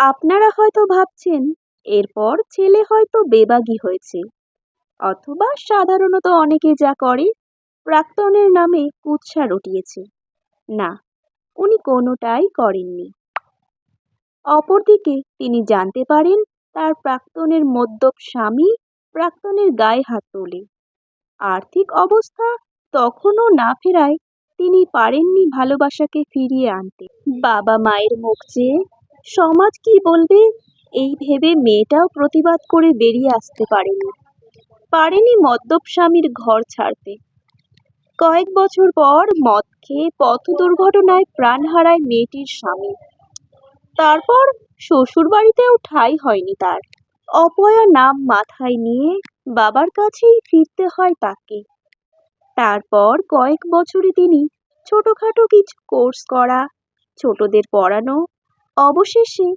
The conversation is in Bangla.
আপনারা হয়তো ভাবছেন এরপর ছেলে হয়তো বেবাগী হয়েছে, অথবা সাধারণত অনেকে যা করে প্রাক্তনের নামে কুৎসা রটিয়েছে। না, উনি কোনোটাই করেননি। অপরদিকে তিনি জানতে পারেন তার প্রাক্তনের মদ্যপ স্বামী প্রাক্তনের গায়ে হাত তোলে। আর্থিক অবস্থা তখনও না ফেরায় তিনি পারেননি ভালোবাসাকে ফিরিয়ে আনতে। বাবা মায়ের মুখ চেয়ে সমাজ কি বলবে এই ভেবে মেয়েটাও প্রতিবাদ করে বেরিয়ে আসতে পারেনি মদ্যপ স্বামীর ঘর ছাড়তে। কয়েক বছর পর মদ খেয়ে পথ দুর্ঘটনায় প্রাণ হারায় মেয়েটির স্বামী। তারপর শ্বশুর বাড়িতেও ঠাঁই হয়নি তার। অপয়া নাম মাথায় নিয়ে বাবার কাছেই ফিরতে হয় তাকে। তারপর কয়েক বছরে তিনি ছোটখাটো কিছু কোর্স করা, ছোটদের পড়ানো, অবশেষে